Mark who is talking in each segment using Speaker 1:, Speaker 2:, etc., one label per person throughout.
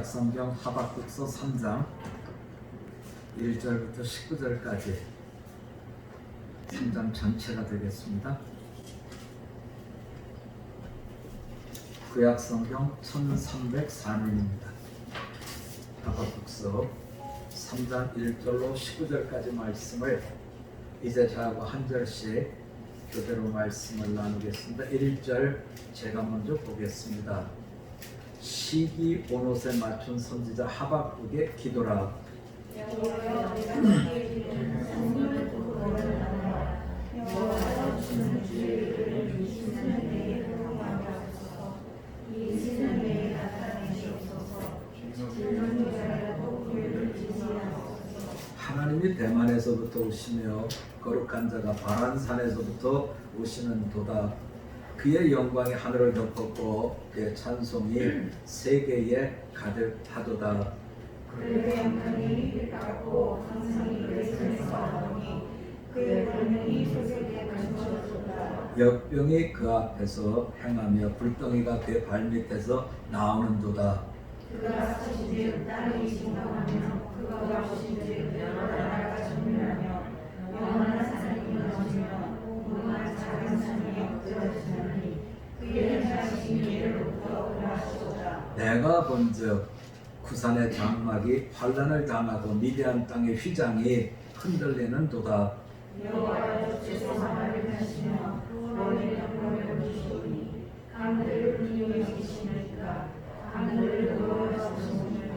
Speaker 1: 성경 하박국서 3장 1절부터 19절까지 3장 전체가 되겠습니다. 구약 성경 1304년입니다. 하박국서 3장 1절로 19절까지 말씀을 이제 저하고 한 절씩 교대로 말씀을 나누겠습니다. 1절 제가 먼저 보겠습니다. 시기 온옷에 맞춘 선지자 하박국의 기도라. 하나님이 대만에서부터 오시며 거룩한 자가 바란산에서부터 오시는 도다. 그의 영광이 하늘을 덮었고 그의 찬송이 세계에 가득하도다.
Speaker 2: 그의 영광이 닿고 항상이 그의 손에서 나오니 그의 권능이 세계에 감춰졌도다.
Speaker 1: 역병이 그 앞에서 행하며 불덩이가 그의 발밑에서 나오는도다.
Speaker 2: 그가 사신즉 땅이 진동하며 그가 보신즉 여러 나라가 전멸하며 영원한 산이 무너지며 무궁한 작은 산이 엎드러지나니 그의 행하신 예로부터 그러하시도다.
Speaker 1: 내가 본즉 구산의 장막이 환난을 당하고 미디안 땅의 휘장이 흔들리는 도다.
Speaker 2: 여호와여 주께서 말을 하시며 너희를 보내주시오니 강들을 분명히 여기시니까 강들을 노여주시니까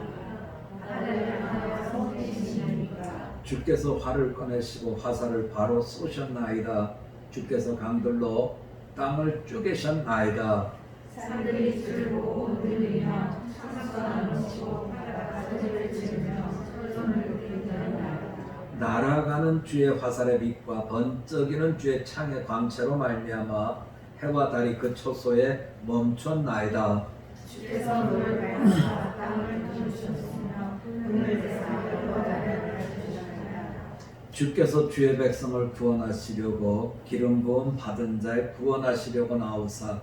Speaker 2: 바다를 향하여 성내시니까
Speaker 1: 주께서 활을 꺼내시고 화살을 바로 쏘셨나이다. 주께서 강들로 땅을 쪼개셨나이다.
Speaker 2: 산들이 들고 흔들리며 창수가 넘치고 바다가 소리를 지르며 손을 들이더라.
Speaker 1: 날아가는 주의 화살의 빛과 번쩍이는 주의 창의 광채로 말미암아 해와 달이 그 초소에 멈췄나이다.
Speaker 2: 주께서 물을 가야사 땅을 부으셨으며 눈을 대사 여러 달을 가르치셨나이다.
Speaker 1: 주께서 주의 백성을 구원하시려고 기름 부음 받은 자의 구원하시려고 나오사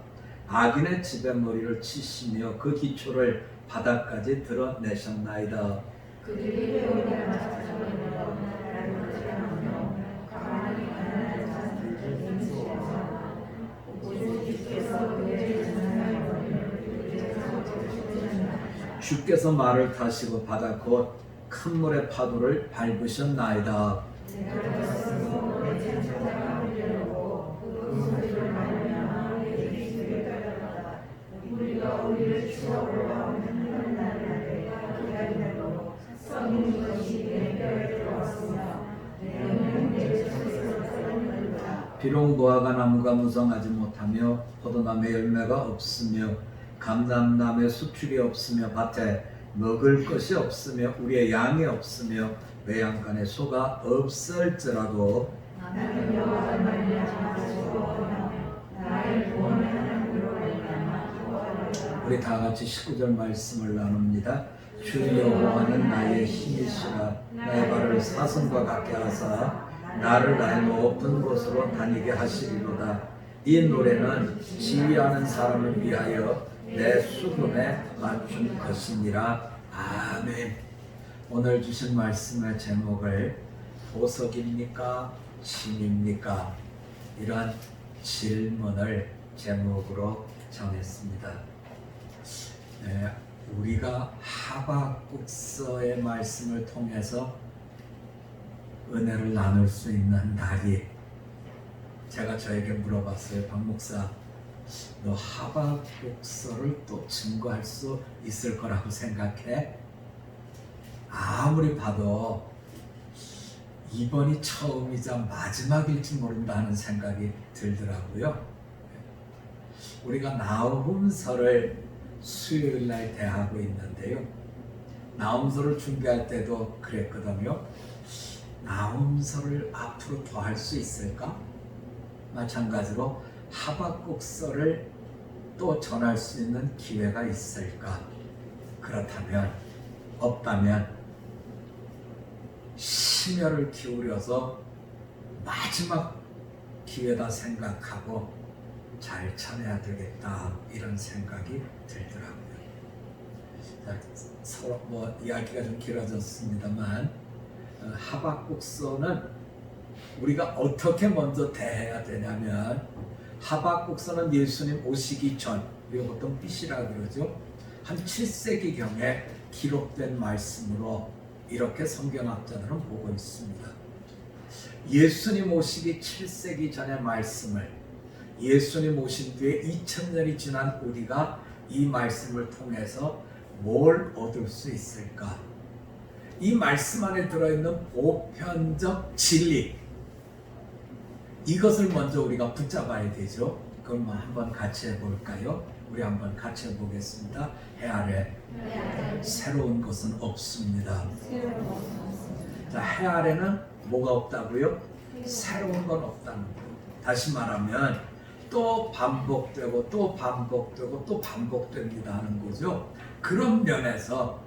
Speaker 1: 악인의 집에 머리를 치시며 그 기초를 바닥까지 드러내셨나이다.
Speaker 2: 그들이 회오리를 맞춰버리며 나라를 제한하며 가만히 가난한 자들을 인수하사 오직 주께서 그들의 전하여 버리며 그들의 상처를 주셨나이다.
Speaker 1: 주께서 말을 타시고 바다 곧 큰 물의 파도를 밟으셨나이다.
Speaker 2: 내가 스스로 내 창조자가 울려오고 그 소리를 말미암아 내 입술이 떨렸다. 우리가 우리를 추억으로 하는 한 날을 내가 기다리므로 썩은 것이 내 뼈에 들어왔으며 내 눈은 내 젖에서 썩는다.
Speaker 1: 비록 무화과 나무가 무성하지 못하며 포도나무에 열매가 없으며 감람나무에 수출이 없으며 밭에 먹을 것이 없으며 우리의 양이 없으며 외양간에 소가 없을지라도
Speaker 2: 나는 여호와를 말미암아 즐거워하며 나의 구원의 하나님으로 말미암아 기뻐하리라.
Speaker 1: 우리 다 같이 19절 말씀을 나눕니다. 주 여호와는 나의 힘이시라. 나의 발을 사슴과 같게 하사 나를 나의 높은 곳으로 다니게 하시리로다. 이 노래는 지휘하는 사람을 위하여 내 수금에 맞춘 것이니라. 아멘. 오늘 주신 말씀의 제목을 보석입니까? 짐입니까? 이런 질문을 제목으로 정했습니다. 우리가 하박국서의 말씀을 통해서 은혜를 나눌 수 있는 날이, 제가 저에게 물어봤어요. 박 목사, 너 하박국서를 또 증거할 수 있을 거라고 생각해? 아무리 봐도 이번이 처음이자 마지막일지 모른다는 생각이 들더라고요. 우리가 나훔서를 수요일날 대하고 있는데요. 나훔서를 준비할 때도 그랬거든요. 나훔서를 앞으로 더 할 수 있을까? 마찬가지로 하박국서를 또 전할 수 있는 기회가 있을까? 그렇다면, 없다면 심혈을 기울여서 마지막 기회다 생각하고 잘 참아야 되겠다, 이런 생각이 들더라고요. 서로 이야기가 좀 길어졌습니다만 하박국서는 우리가 어떻게 먼저 대해야 되냐면 하박국서는 예수님 오시기 전, 우리가 보통 BC라 그러죠. 한 7세기경에 기록된 말씀으로 이렇게 성경학자들은 보고 있습니다. 예수님 오시기 7세기 전의 말씀을 예수님 오신 뒤에 2000년이 지난 우리가 이 말씀을 통해서 뭘 얻을 수 있을까? 이 말씀 안에 들어있는 보편적 진리, 이것을 먼저 우리가 붙잡아야 되죠. 그럼 한번 같이 해볼까요? 우리 한번 같이 해보겠습니다. 해 아래 새로운 것은 없습니다. 자, 해 아래는 뭐가 없다고요? 새로운 건 없다는 거예요. 다시 말하면 또 반복되고 또 반복되고 또 반복됩니다 하는 거죠. 그런 면에서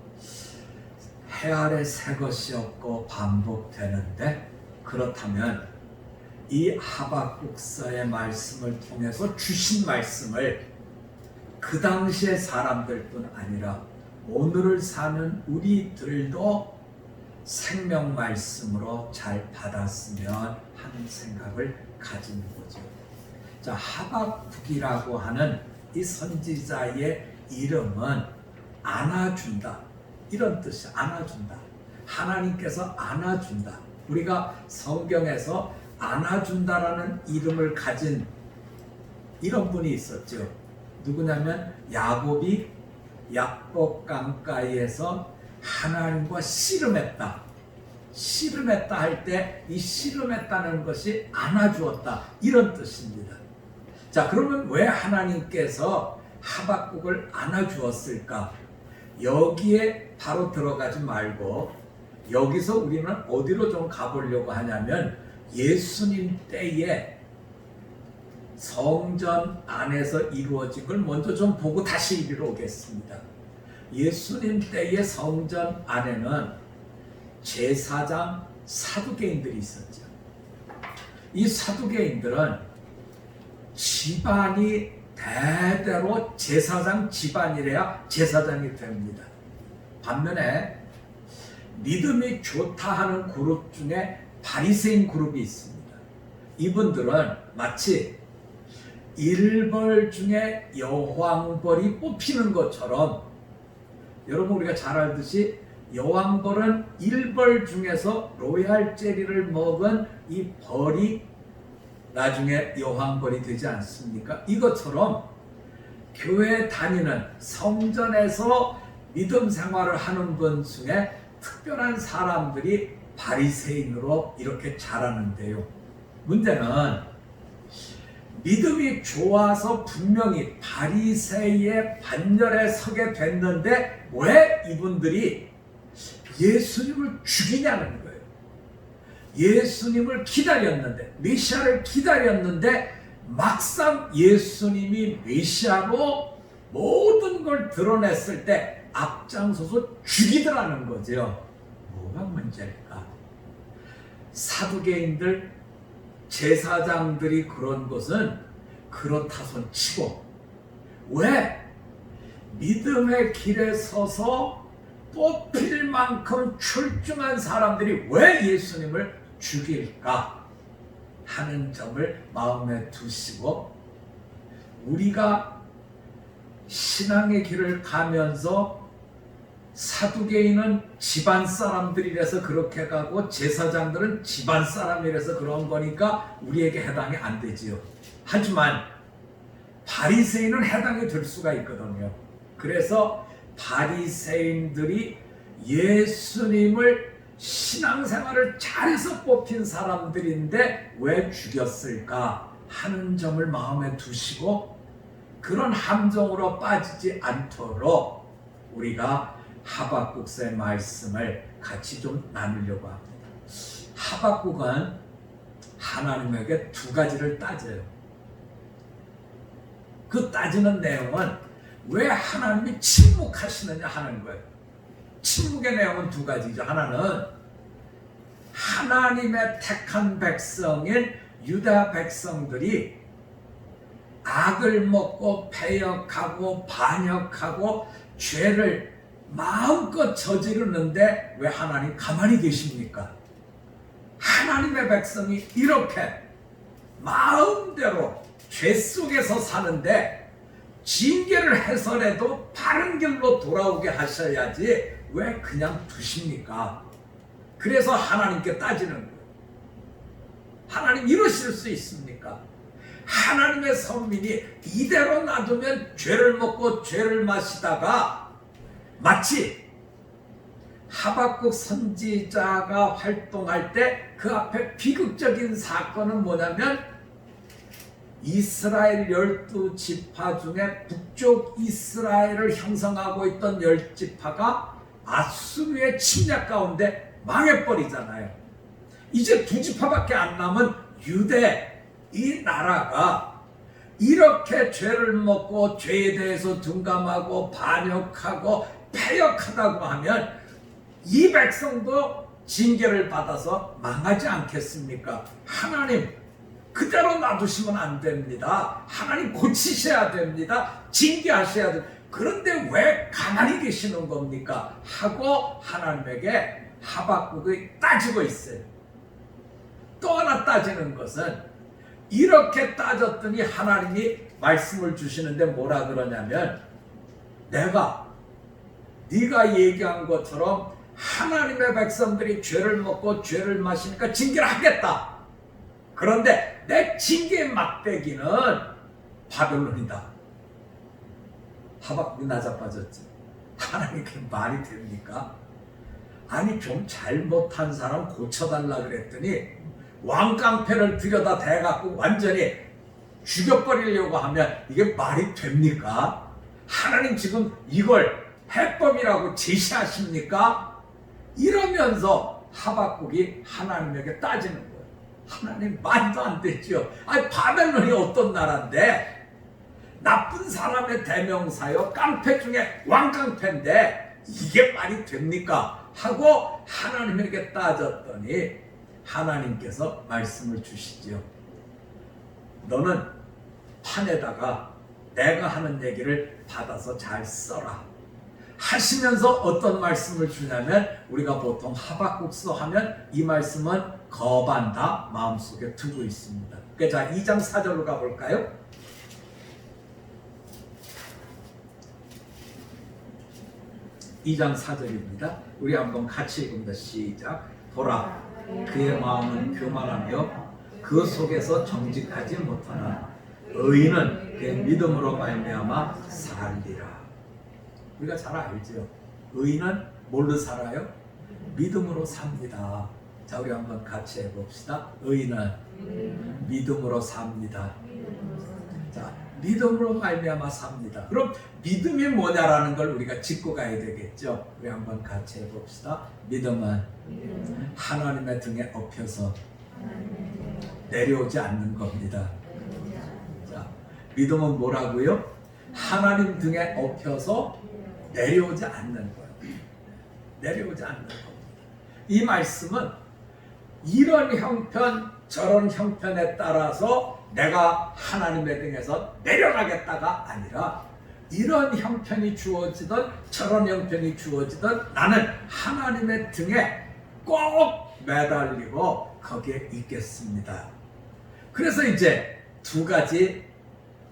Speaker 1: 해 아래 새 것이 없고 반복되는데, 그렇다면 이 하박국서의 말씀을 통해서 주신 말씀을 그 당시의 사람들뿐 아니라 오늘을 사는 우리들도 생명 말씀으로 잘 받았으면 하는 생각을 가진 거죠. 자, 하박국이라고 하는 이 선지자의 이름은 안아준다, 이런 뜻이야. 안아준다. 하나님께서 안아준다. 우리가 성경에서 안아준다라는 이름을 가진 이런 분이 있었죠. 누구냐면 야곱이 야복 강가에서 하나님과 씨름했다. 씨름했다 할 때 이 씨름했다는 것이 안아주었다, 이런 뜻입니다. 자, 그러면 왜 하나님께서 하박국을 안아주었을까? 여기에 바로 들어가지 말고 여기서 우리는 어디로 좀 가보려고 하냐면 예수님 때에 성전 안에서 이루어진 걸 먼저 좀 보고 다시 이리로 오겠습니다. 예수님 때의 성전 안에는 제사장 사두개인들이 있었죠. 이 사두개인들은 집안이 대대로 제사장 집안이래야 제사장이 됩니다. 반면에 믿음이 좋다 하는 그룹 중에 바리새인 그룹이 있습니다. 이분들은 마치 일벌 중에 여왕벌이 뽑히는 것처럼, 여러분 우리가 잘 알듯이 여왕벌은 일벌 중에서 로얄 젤리를 먹은 이 벌이 나중에 여왕벌이 되지 않습니까? 이것처럼 교회 다니는 성전에서 믿음 생활을 하는 분 중에 특별한 사람들이 바리새인으로 이렇게 자라는데요. 문제는 믿음이 좋아서 분명히 바리새의 반열에 서게 됐는데 왜 이분들이 예수님을 죽이냐는 거예요. 예수님을 기다렸는데, 메시아를 기다렸는데 막상 예수님이 메시아로 모든 걸 드러냈을 때 앞장서서 죽이더라는 거죠. 뭐가 문제일까? 사두개인들, 제사장들이 그런 것은 그렇다 손 치고, 왜 믿음의 길에 서서 뽑힐 만큼 출중한 사람들이 왜 예수님을 죽일까 하는 점을 마음에 두시고, 우리가 신앙의 길을 가면서 사두개인은 집안 사람들이라서 그렇게 가고 제사장들은 집안 사람이라서 그런 거니까 우리에게 해당이 안 되지요. 하지만 바리새인은 해당이 될 수가 있거든요. 그래서 바리새인들이 예수님을 신앙생활을 잘해서 뽑힌 사람들인데 왜 죽였을까 하는 점을 마음에 두시고, 그런 함정으로 빠지지 않도록 우리가 하박국서의 말씀을 같이 좀 나누려고 합니다. 하박국은 하나님에게 두 가지를 따져요. 그 따지는 내용은 왜 하나님이 침묵하시느냐 하는 거예요. 침묵의 내용은 두 가지죠. 하나는 하나님의 택한 백성인 유다 백성들이 악을 먹고 패역하고 반역하고 죄를 마음껏 저지르는데 왜 하나님 가만히 계십니까? 하나님의 백성이 이렇게 마음대로 죄 속에서 사는데 징계를 해서라도 바른 길로 돌아오게 하셔야지 왜 그냥 두십니까? 그래서 하나님께 따지는 거예요. 하나님 이러실 수 있습니까? 하나님의 선민이 이대로 놔두면 죄를 먹고 죄를 마시다가 마치 하박국 선지자가 활동할 때 그 앞에 비극적인 사건은 뭐냐면 이스라엘 12지파 중에 북쪽 이스라엘을 형성하고 있던 10지파가 아수르의 침략 가운데 망해버리잖아요. 이제 2지파밖에 안 남은 유대 이 나라가 이렇게 죄를 먹고 죄에 대해서 둔감하고 반역하고 패역하다고 하면 이 백성도 징계를 받아서 망하지 않겠습니까? 하나님 그대로 놔두시면 안 됩니다. 하나님 고치셔야 됩니다. 징계하셔야 됩니다. 그런데 왜 가만히 계시는 겁니까? 하고 하나님에게 하박국이 따지고 있어요. 또 하나 따지는 것은 이렇게 따졌더니 하나님이 말씀을 주시는데 뭐라 그러냐면 네가 얘기한 것처럼 하나님의 백성들이 죄를 먹고 죄를 마시니까 징계를 하겠다. 그런데 내 징계의 막대기는 바벨론이다. 하박국이 나자빠졌지. 하나님 그게 말이 됩니까? 아니 좀 잘못한 사람 고쳐달라 그랬더니 왕깡패를 들여다 대갖고 완전히 죽여버리려고 하면 이게 말이 됩니까? 하나님 지금 이걸 해법이라고 제시하십니까? 이러면서 하박국이 하나님에게 따지는 거예요. 하나님 말도 안 되죠. 아니 바벨론이 어떤 나라인데 나쁜 사람의 대명사요 깡패 중에 왕깡패인데 이게 말이 됩니까? 하고 하나님에게 따졌더니 하나님께서 말씀을 주시죠. 너는 판에다가 내가 하는 얘기를 받아서 잘 써라 하시면서 어떤 말씀을 주냐면 우리가 보통 하박국서 하면 이 말씀은 거반다 마음속에 두고 있습니다. 자 2장 4절로 가볼까요? 2장 4절입니다. 우리 한번 같이 읽습니다. 시작. 보라 그의 마음은 교만하며 그 속에서 정직하지 못하나 의인은 그의 믿음으로 말미암아 살리라. 우리가 잘 알죠. 의인은 뭘로 살아요? 믿음으로 삽니다. 자 우리 한번 같이 해봅시다. 의인은 믿음으로 삽니다. 자 믿음으로 말미암아 삽니다. 그럼 믿음이 뭐냐라는 걸 우리가 짚고 가야 되겠죠. 우리 한번 같이 해봅시다. 믿음은 하나님의 등에 업혀서 내려오지 않는 겁니다. 자, 믿음은 뭐라고요? 하나님 등에 업혀서 내려오지 않는 거예요. 내려오지 않는 겁니다. 이 말씀은 이런 형편 저런 형편에 따라서 내가 하나님의 등에서 내려가겠다가 아니라 이런 형편이 주어지든 저런 형편이 주어지든 나는 하나님의 등에 꼭 매달리고 거기에 있겠습니다. 그래서 이제 두 가지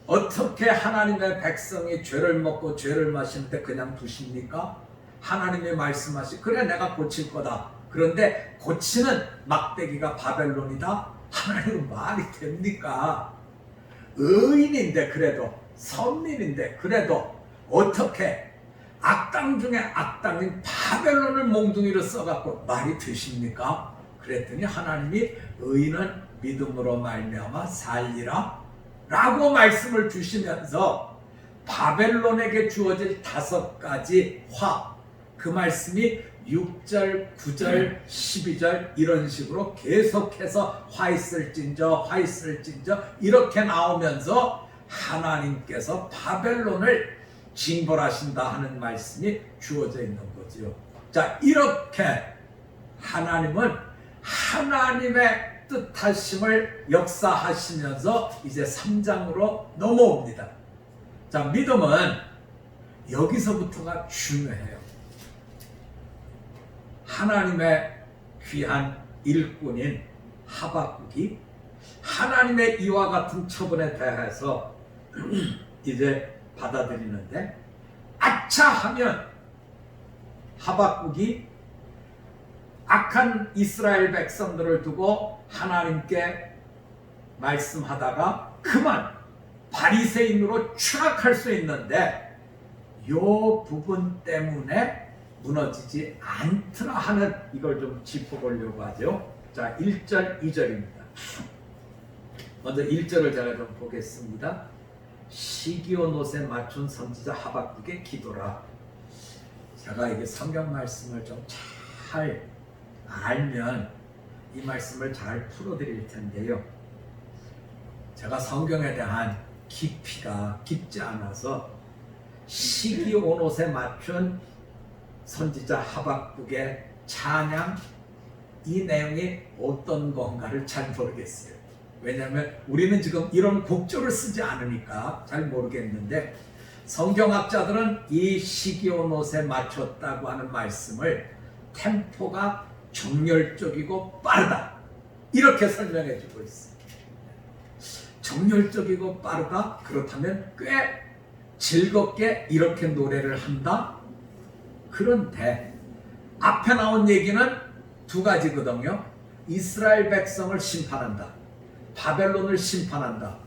Speaker 1: 어떻게 하나님의 백성이 죄를 먹고 죄를 마시는데 그냥 두십니까? 하나님이 말씀하시 그래 내가 고칠 거다. 그런데 고치는 막대기가 바벨론이다? 하나님은 말이 됩니까? 의인인데 그래도 선민인데 그래도 어떻게 악당 중에 악당인 바벨론을 몽둥이로 써갖고 말이 되십니까? 그랬더니 하나님이 의인은 믿음으로 말미암아 살리라 라고 말씀을 주시면서 바벨론에게 주어질 5가지 화, 그 말씀이 6절, 9절, 12절 이런 식으로 계속해서 화 있을진저 이렇게 나오면서 하나님께서 바벨론을 징벌하신다 하는 말씀이 주어져 있는 거지요. 자, 이렇게 하나님은 하나님의 뜻하심을 역사하시면서 이제 3장으로 넘어옵니다. 자, 믿음은 여기서부터가 중요해요. 하나님의 귀한 일꾼인 하박국이 하나님의 이와 같은 처분에 대해서 이제 받아들이는데, 아차 하면 하박국이 악한 이스라엘 백성들을 두고 하나님께 말씀하다가 그만 바리새인으로 추락할 수 있는데, 이 부분 때문에 무너지지 않더라 하는, 이걸 좀 짚어보려고 하죠. 자, 1절 2절입니다. 먼저 1절을 제가 좀 보겠습니다. 시기온옷에 맞춘 선지자 하박국의 기도라. 제가 이게 성경 말씀을 좀 잘 알면 이 말씀을 잘 풀어드릴 텐데요. 제가 성경에 대한 깊이가 깊지 않아서 시기온옷에 맞춘 선지자 하박국의 찬양, 이 내용이 어떤 건가를 잘 모르겠어요. 왜냐하면 우리는 지금 이런 곡조를 쓰지 않으니까 잘 모르겠는데, 성경학자들은 이 시기온옷에 맞췄다고 하는 말씀을 템포가 정열적이고 빠르다, 이렇게 설명해 주고 있습니다. 정열적이고 빠르다, 그렇다면 꽤 즐겁게 이렇게 노래를 한다. 그런데 앞에 나온 얘기는 두 가지거든요. 이스라엘 백성을 심판한다, 바벨론을 심판한다.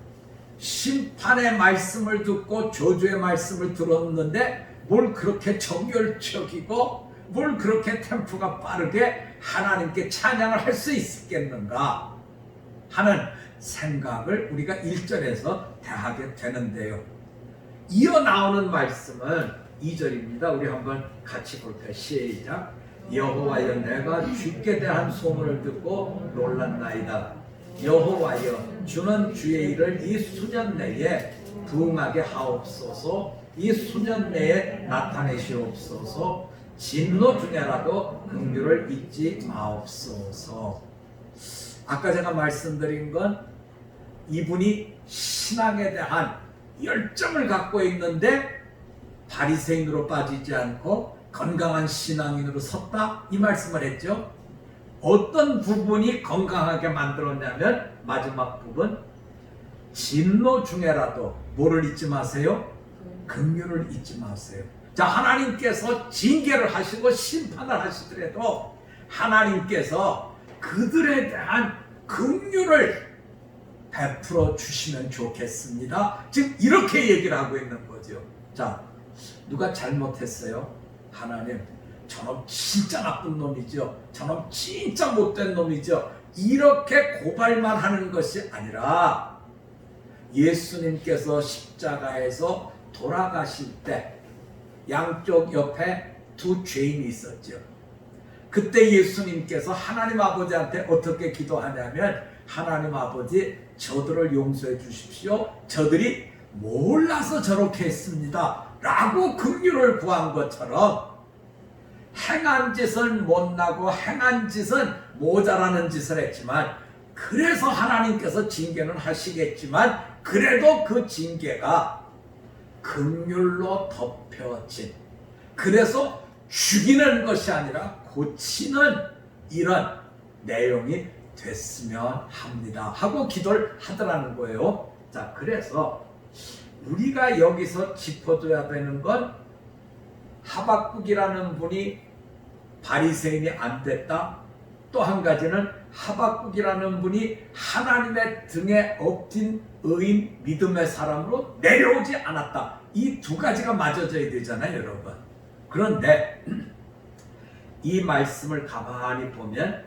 Speaker 1: 심판의 말씀을 듣고 저주의 말씀을 들었는데 뭘 그렇게 정열적이고 뭘 그렇게 템포가 빠르게 하나님께 찬양을 할 수 있겠는가 하는 생각을 우리가 1절에서 대하게 되는데요. 이어 나오는 말씀은 2절입니다. 우리 한번 같이 볼까요? 시작. 여호와여, 내가 주께 대한 소문을 듣고 놀랐나이다. 여호와여, 주는 주의 일을 이 수년 내에 부응하게 하옵소서. 이 수년 내에 나타내시옵소서. 진노 중에라도 긍휼을 잊지 마옵소서. 아까 제가 말씀드린 건 이분이 신앙에 대한 열정을 갖고 있는데 바리새인으로 빠지지 않고 건강한 신앙인으로 섰다, 이 말씀을 했죠. 어떤 부분이 건강하게 만들었냐면 마지막 부분, 진노 중에라도 뭐를 잊지 마세요? 긍휼을 잊지 마세요. 자, 하나님께서 징계를 하시고 심판을 하시더라도 하나님께서 그들에 대한 긍휼을 베풀어 주시면 좋겠습니다. 지금 이렇게 얘기를 하고 있는 거죠. 자, 누가 잘못했어요? 하나님, 저놈 진짜 나쁜 놈이죠. 저놈 진짜 못된 놈이죠. 이렇게 고발만 하는 것이 아니라, 예수님께서 십자가에서 돌아가실 때 양쪽 옆에 두 죄인이 있었죠. 그때 예수님께서 하나님 아버지한테 어떻게 기도하냐면, 하나님 아버지, 저들을 용서해 주십시오. 저들이 몰라서 저렇게 했습니다 라고 긍휼을 구한 것처럼, 행한 짓은 못나고 행한 짓은 모자라는 짓을 했지만, 그래서 하나님께서 징계는 하시겠지만, 그래도 그 징계가 긍휼로 덮여진, 그래서 죽이는 것이 아니라 고치는 이런 내용이 됐으면 합니다 하고 기도를 하더라는 거예요. 자, 그래서 우리가 여기서 짚어줘야 되는 건, 하박국이라는 분이 바리새인이 안 됐다. 또 한 가지는 하박국이라는 분이 하나님의 등에 엎진 의인 믿음의 사람으로 내려오지 않았다. 이 두 가지가 맞아져야 되잖아요, 여러분. 그런데 이 말씀을 가만히 보면,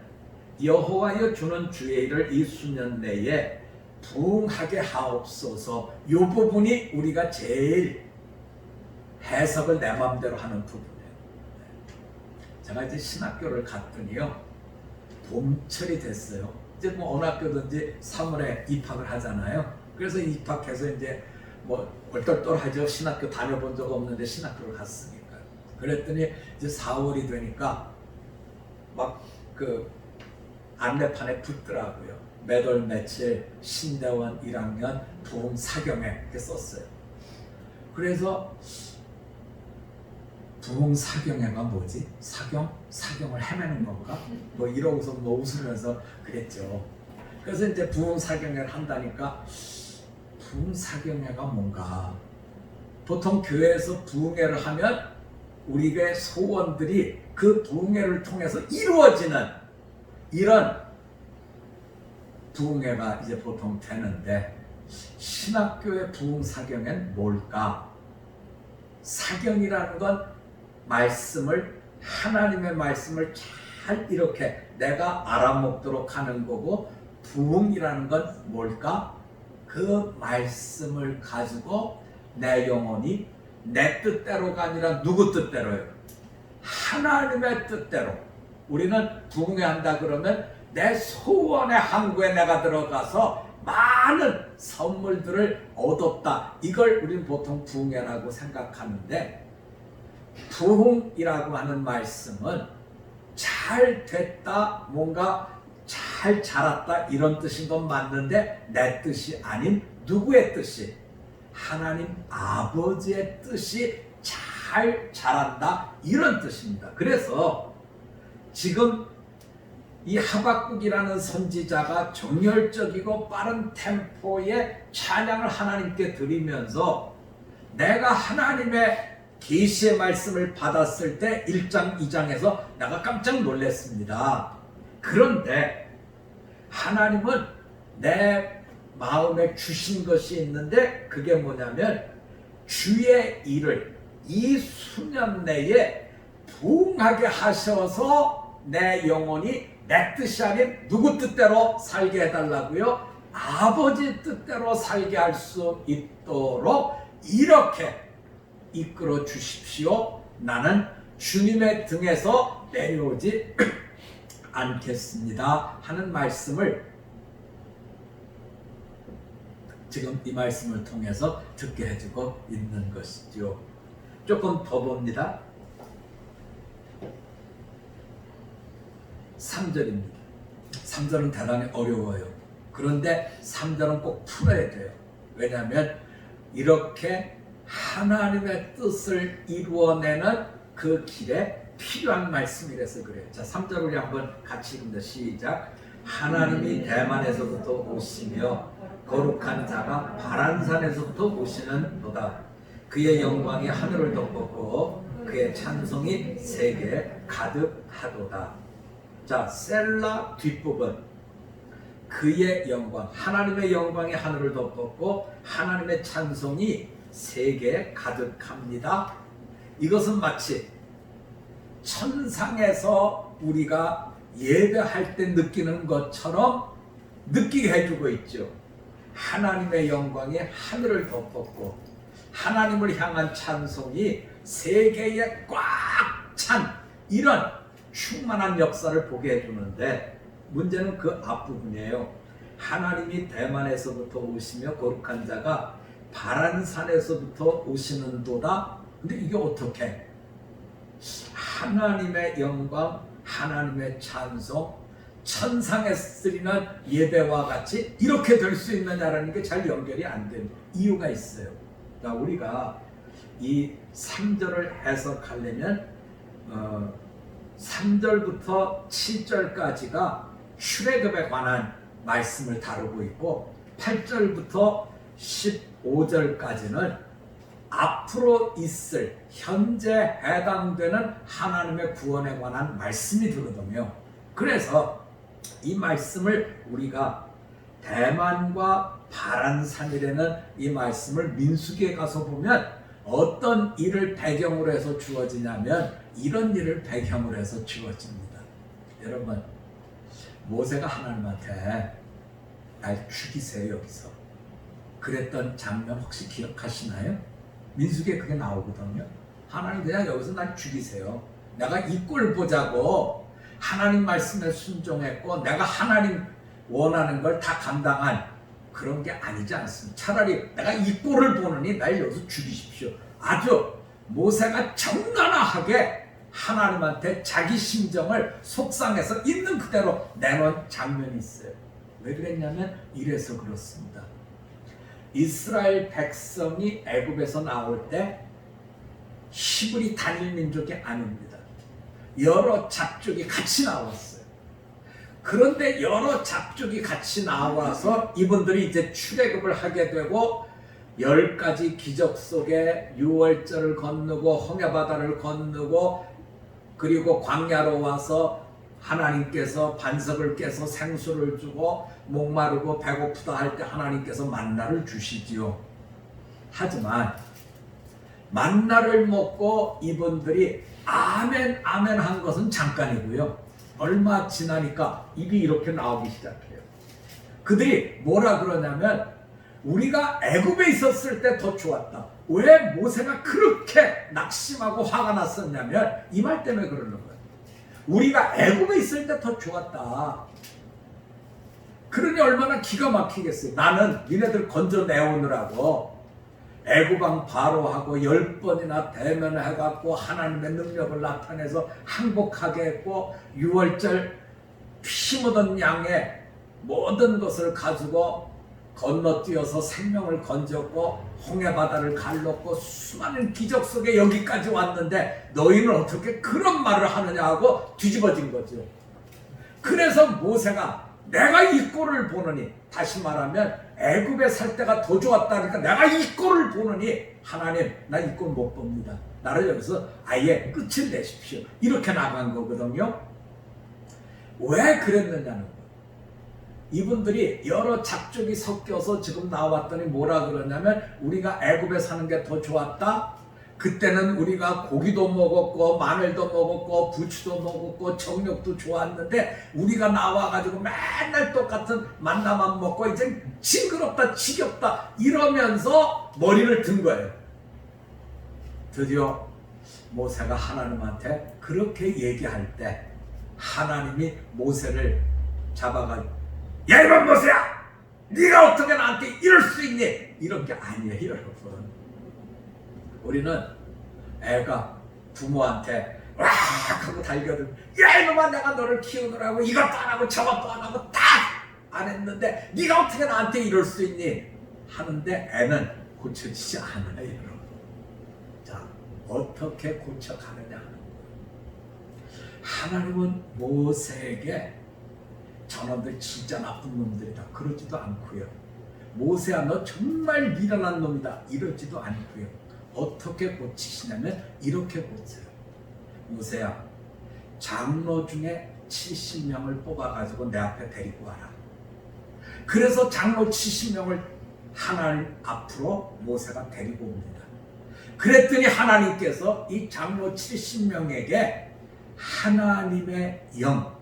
Speaker 1: 여호와여, 주는 주의 일을 이 수년 내에 부응하게 하옵소서, 이 부분이 우리가 제일 해석을 내 마음대로 하는 부분이에요. 제가 이제 신학교를 갔더니요, 봄철이 됐어요. 이제 뭐 어느 학교든지 3월에 입학을 하잖아요. 그래서 입학해서 이제 뭐 얼떨떨하죠. 신학교 다녀본 적 없는데 신학교를 갔으니까. 그랬더니 이제 4월이 되니까 막 그 안내판에 붙더라고요. 몇 월 며칠 신대원 1학년 부흥 사경회 이렇게 썼어요. 그래서 부흥사경회가 뭐지? 사경을 헤매는 건가? 뭐 이러고서 뭐 웃으면서 그랬죠. 그래서 이제 부흥사경회를 한다니까 부흥사경회가 뭔가? 보통 교회에서 부흥회를 하면 우리 교회 소원들이 그 부흥회를 통해서 이루어지는 이런 부흥회가 이제 보통 되는데, 신학교의 부흥사경회는 뭘까? 사경이라는 건 하나님의 말씀을 잘 이렇게 내가 알아먹도록 하는 거고, 부흥이라는 건 뭘까? 그 말씀을 가지고 내 영혼이 내 뜻대로가 아니라 누구 뜻대로요? 하나님의 뜻대로. 우리는 부흥회한다 그러면 내 소원의 항구에 내가 들어가서 많은 선물들을 얻었다. 이걸 우리는 보통 부흥회라고 생각하는데, 부흥이라고 하는 말씀은 잘 됐다, 뭔가 잘 자랐다 이런 뜻인 건 맞는데, 내 뜻이 아닌 누구의 뜻이? 하나님 아버지의 뜻이 잘 자란다 이런 뜻입니다. 그래서 지금 이 하박국이라는 선지자가 정열적이고 빠른 템포의 찬양을 하나님께 드리면서 내가 하나님의 계시의 말씀을 받았을 때 1장 2장에서 내가 깜짝 놀랐습니다. 그런데 하나님은 내 마음에 주신 것이 있는데, 그게 뭐냐면 주의 일을 이 수년 내에 부응하게 하셔서 내 영혼이 내 뜻이 아닌 누구 뜻대로 살게 해달라고요? 아버지 뜻대로 살게 할 수 있도록 이렇게 이끌어 주십시오. 나는 주님의 등에서 내려오지 않겠습니다 하는 말씀을 지금 이 말씀을 통해서 듣게 해주고 있는 것이죠. 조금 더 봅니다. 3절입니다. 3절은 대단히 어려워요. 그런데 3절은 꼭 풀어야 돼요. 왜냐하면 이렇게 하나님의 뜻을 이루어내는 그 길에 필요한 말씀이라서 그래요. 자, 3절 우리 한번 같이 읽습니다. 시작. 하나님이 대만에서부터 오시며 거룩한 자가 바란산에서부터 오시는 도다. 그의 영광이 하늘을 덮었고 그의 찬송이 세계에 가득하도다. 자, 셀라 뒷부분. 그의 영광, 하나님의 영광이 하늘을 덮었고 하나님의 찬송이 세계에 가득합니다. 이것은 마치 천상에서 우리가 예배할 때 느끼는 것처럼 느끼게 해주고 있죠. 하나님의 영광이 하늘을 덮었고 하나님을 향한 찬송이 세계에 꽉 찬 이런 충만한 역사를 보게 해주는데, 문제는 그 앞부분이에요. 하나님이 대만에서부터 오시며 거룩한 자가 바란산에서부터 오시는도다. 근데 이게 어떻게? 하나님의 영광, 하나님의 찬송, 천상에 쓰리는 예배와 같이 이렇게 될 수 있느냐라는 게 잘 연결이 안 되는 이유가 있어요. 그러니까 우리가 이 3절을 해석하려면 3절부터 7절까지가 출애굽에 관한 말씀을 다루고 있고 8절부터 15절까지는 앞으로 있을 현재 해당되는 하나님의 구원에 관한 말씀이 들어오며, 그래서 이 말씀을 우리가 대만과 바란산이라는 이 말씀을 민수기에 가서 보면 어떤 일을 배경으로 해서 주어지냐면 이런 일을 배경으로 해서 주어집니다. 여러분, 모세가 하나님한테 날 죽이세요 여기서 그랬던 장면 혹시 기억하시나요? 민수기에 그게 나오거든요. 하나님 그냥 여기서 날 죽이세요. 내가 이 꼴 보자고 하나님 말씀에 순종했고 내가 하나님 원하는 걸 다 감당한 그런 게 아니지 않습니다. 차라리 내가 이 꼴을 보느니 날 여기서 죽이십시오. 아주 모세가 정나하게 하나님한테 자기 심정을 속상해서 있는 그대로 내놓은 장면이 있어요. 왜 그랬냐면 이래서 그렇습니다. 이스라엘 백성이 애굽에서 나올 때 히브리 단일 민족이 아닙니다. 여러 잡족이 같이 나왔어요. 그런데 여러 잡족이 같이 나와서 이분들이 이제 출애굽을 하게 되고 10가지 기적 속에 유월절을 건너고 홍해바다를 건너고 그리고 광야로 와서 하나님께서 반석을 깨서 생수를 주고 목마르고 배고프다 할 때 하나님께서 만나를 주시지요. 하지만 만나를 먹고 이분들이 아멘 아멘 한 것은 잠깐이고요. 얼마 지나니까 입이 이렇게 나오기 시작해요. 그들이 뭐라 그러냐면 우리가 애굽에 있었을 때 더 좋았다. 왜 모세가 그렇게 낙심하고 화가 났었냐면 이 말 때문에 그러는 거예요. 우리가 애굽에 있을 때 더 좋았다. 그러니 얼마나 기가 막히겠어요. 나는 니네들 건져내오느라고 애굽왕 바로하고 10번이나 대면을 해갖고 하나님의 능력을 나타내서 항복하게 했고 6월절 피 묻은 양의 모든 것을 가지고 건너뛰어서 생명을 건졌고 홍해바다를 갈랐고 수많은 기적 속에 여기까지 왔는데 너희는 어떻게 그런 말을 하느냐 하고 뒤집어진 거죠. 그래서 모세가 내가 이 꼴을 보느니, 다시 말하면 애굽에 살 때가 더 좋았다 그러니까 내가 이 꼴을 보느니 하나님 나 이 꼴 못 봅니다. 나를 여기서 아예 끝을 내십시오. 이렇게 나간 거거든요. 왜 그랬느냐는 거예요. 이분들이 여러 잡족이 섞여서 지금 나왔더니 뭐라 그러냐면 우리가 애굽에 사는 게 더 좋았다. 그때는 우리가 고기도 먹었고 마늘도 먹었고 부추도 먹었고 정력도 좋았는데 우리가 나와가지고 맨날 똑같은 만나만 먹고 이제 징그럽다 지겹다 이러면서 머리를 든 거예요. 드디어 모세가 하나님한테 그렇게 얘기할 때 하나님이 모세를 잡아가지고 야 이번 모세야! 네가 어떻게 나한테 이럴 수 있니? 이런 게 아니에요 여러분. 우리는 애가 부모한테 와 하고 달겨들고 야 이놈아 내가 너를 키우느라고 이것도 안 하고 저것도 안 하고 다 안 했는데 네가 어떻게 나한테 이럴 수 있니? 하는데 애는 고쳐지지 않아요 여러분. 자 어떻게 고쳐가느냐 하는 거예요. 하나님은 모세에게 저놈들 진짜 나쁜 놈들이다 그러지도 않고요. 모세야 너 정말 미련한 놈이다 이러지도 않고요. 어떻게 고치시냐면 이렇게 고쳐요. 모세야 장로 중에 70명을 뽑아가지고 내 앞에 데리고 와라. 그래서 장로 70명을 하나님 앞으로 모세가 데리고 옵니다. 그랬더니 하나님께서 이 장로 70명에게 하나님의 영,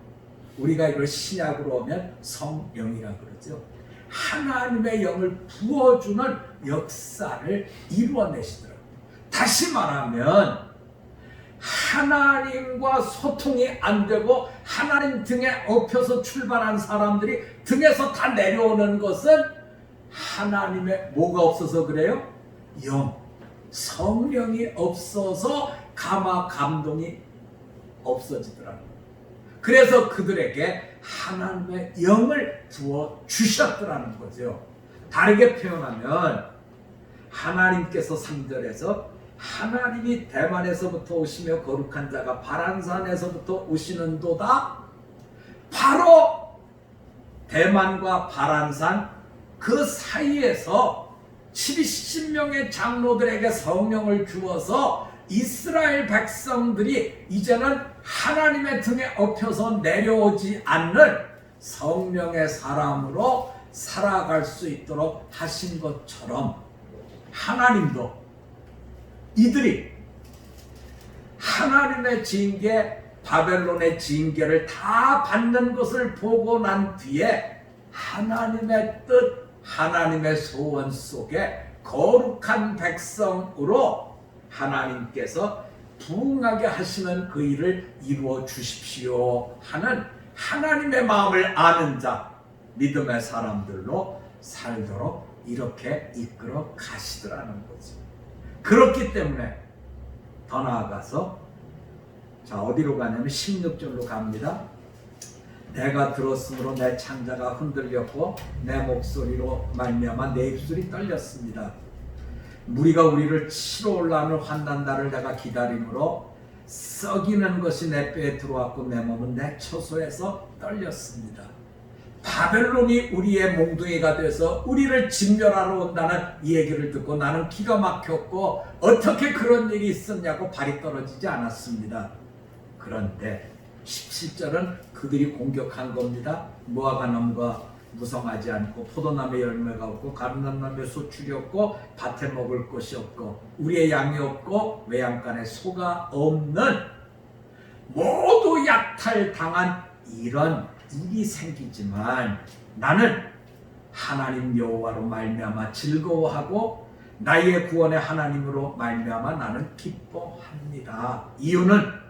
Speaker 1: 우리가 이걸 신약으로 오면 성령이라고 그러죠. 하나님의 영을 부어주는 역사를 이루어내시더라고요. 다시 말하면 하나님과 소통이 안 되고 하나님 등에 업혀서 출발한 사람들이 등에서 다 내려오는 것은 하나님의 뭐가 없어서 그래요? 영, 성령이 없어서 감화 감동이 없어지더라고요. 그래서 그들에게 하나님의 영을 부어 주셨더라는 거죠. 다르게 표현하면 하나님께서 3절에서 하나님이 대만에서부터 오시며 거룩한 자가 바란산에서부터 오시는도다. 바로 대만과 바란산 그 사이에서 70명의 장로들에게 성령을 주어서 이스라엘 백성들이 이제는 하나님의 등에 업혀서 내려오지 않는 성령의 사람으로 살아갈 수 있도록 하신 것처럼 하나님도 이들이 하나님의 징계, 바벨론의 징계를 다 받는 것을 보고 난 뒤에 하나님의 뜻, 하나님의 소원 속에 거룩한 백성으로 하나님께서 부응하게 하시는 그 일을 이루어 주십시오 하는 하나님의 마음을 아는 자, 믿음의 사람들로 살도록 이렇게 이끌어 가시더라는 거죠. 그렇기 때문에 더 나아가서 자 어디로 가냐면 16절로 갑니다. 내가 들었으므로 내 창자가 흔들렸고 내 목소리로 말미암아 내 입술이 떨렸습니다. 무리가 우리를 치러 올라오는 환난날을 내가 기다림으로 썩이는 것이 내 뼈에 들어왔고 내 몸은 내 처소에서 떨렸습니다. 바벨론이 우리의 몽둥이가 돼서 우리를 진멸하러 온다는 이 얘기를 듣고 나는 기가 막혔고 어떻게 그런 일이 있었냐고 발이 떨어지지 않았습니다. 그런데 17절은 그들이 공격한 겁니다. 모아가 남과 무성하지 않고 포도나무에 열매가 없고 감람나무에 소출이 없고 밭에 먹을 것이 없고 우리의 양이 없고 외양간에 소가 없는 모두 약탈당한 이런 일이 생기지만 나는 하나님 여호와로 말미암아 즐거워하고 나의 구원의 하나님으로 말미암아 나는 기뻐합니다. 이유는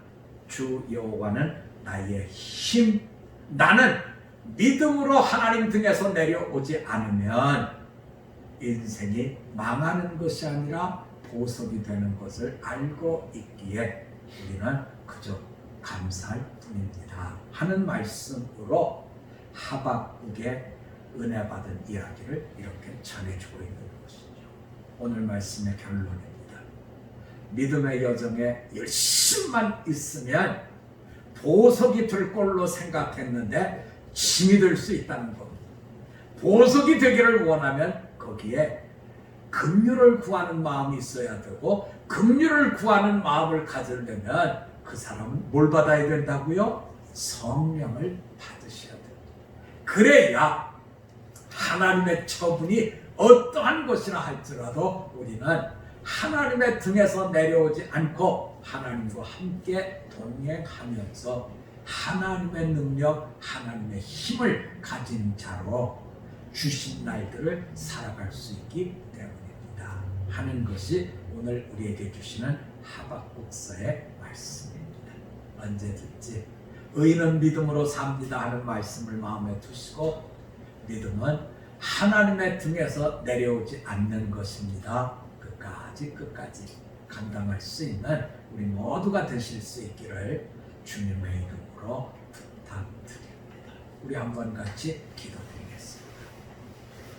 Speaker 1: 주 여호와는 나의 힘. 나는 믿음으로 하나님 등에서 내려오지 않으면 인생이 망하는 것이 아니라 보석이 되는 것을 알고 있기에 우리는 그저 감사할 뿐입니다 하는 말씀으로 하박국의 은혜 받은 이야기를 이렇게 전해주고 있는 것이죠. 오늘 말씀의 결론입니다. 믿음의 여정에 열심만 있으면 보석이 될 걸로 생각했는데 짐이 될 수 있다는 겁니다. 보석이 되기를 원하면 거기에 긍휼을 구하는 마음이 있어야 되고 긍휼을 구하는 마음을 가지려면 그 사람은 뭘 받아야 된다고요? 성령을 받으셔야 됩니다. 그래야 하나님의 처분이 어떠한 것이라 할지라도 우리는 하나님의 등에서 내려오지 않고 하나님과 함께 동행하면서 하나님의 능력, 하나님의 힘을 가진 자로 주신 날들을 살아갈 수 있기 때문입니다 하는 것이 오늘 우리에게 주시는 하박국서의 말씀입니다. 언제든지 의인은 믿음으로 삽니다 하는 말씀을 마음에 두시고 믿음은 하나님의 등에서 내려오지 않는 것입니다. 끝까지 감당할 수 있는 우리 모두가 되실 수 있기를 주님의 이름으로 부탁드립니다. 우리 한번 같이 기도드리겠습니다.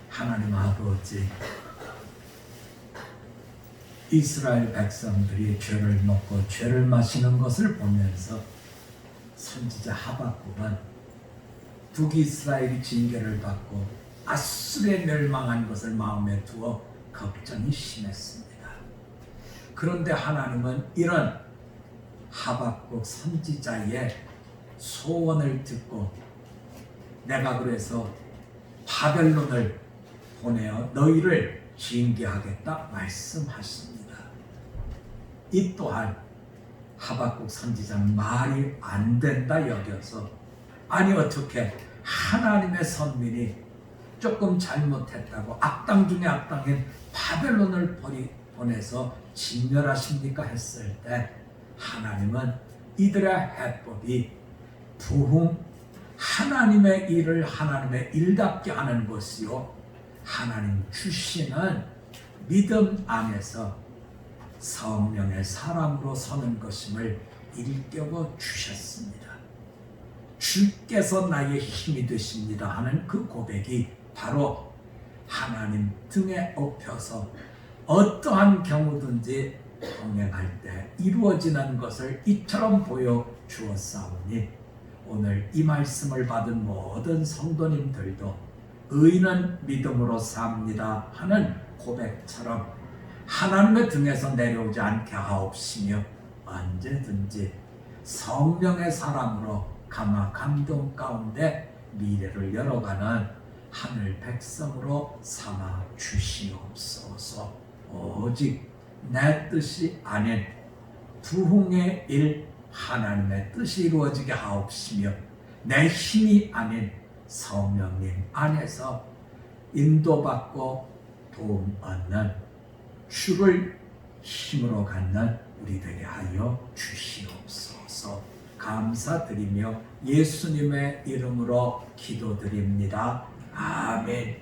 Speaker 1: 하나님 아버지, 이스라엘 백성들이 죄를 먹고 죄를 마시는 것을 보면서 선지자 하박국은 북이스라엘이 징계를 받고 아수르에 멸망한 것을 마음에 두어 걱정이 심했습니다. 그런데 하나님은 이런 하박국 선지자의 소원을 듣고 내가 그래서 바벨론을 보내어 너희를 징계하겠다 말씀하십니다. 이 또한 하박국 선지자는 말이 안 된다 여겨서 아니 어떻게 하나님의 선민이 조금 잘못했다고 악당 중에 악당인 바벨론을 보내서 진멸하십니까 했을 때 하나님은 이들의 해법이 부흥 하나님의 일을 하나님의 일답게 하는 것이요 하나님 주시는 믿음 안에서 성령의 사람으로 서는 것임을 일깨워 주셨습니다. 주께서 나의 힘이 되십니다 하는 그 고백이 바로 하나님 등에 업혀서 어떠한 경우든지 동행할 때 이루어지는 것을 이처럼 보여주었사오니 오늘 이 말씀을 받은 모든 성도님들도 의인은 믿음으로 삽니다 하는 고백처럼 하나님의 등에서 내려오지 않게 하옵시며 언제든지 성령의 사람으로 감화 감동 가운데 미래를 열어가는 하늘 백성으로 삼아 주시옵소서. 오직 내 뜻이 아닌 부흥의 일 하나님의 뜻이 이루어지게 하옵시며 내 힘이 아닌 성령님 안에서 인도받고 도움 얻는 주를 힘으로 갖는 우리 되게 하여 주시옵소서. 감사드리며 예수님의 이름으로 기도드립니다. 아멘.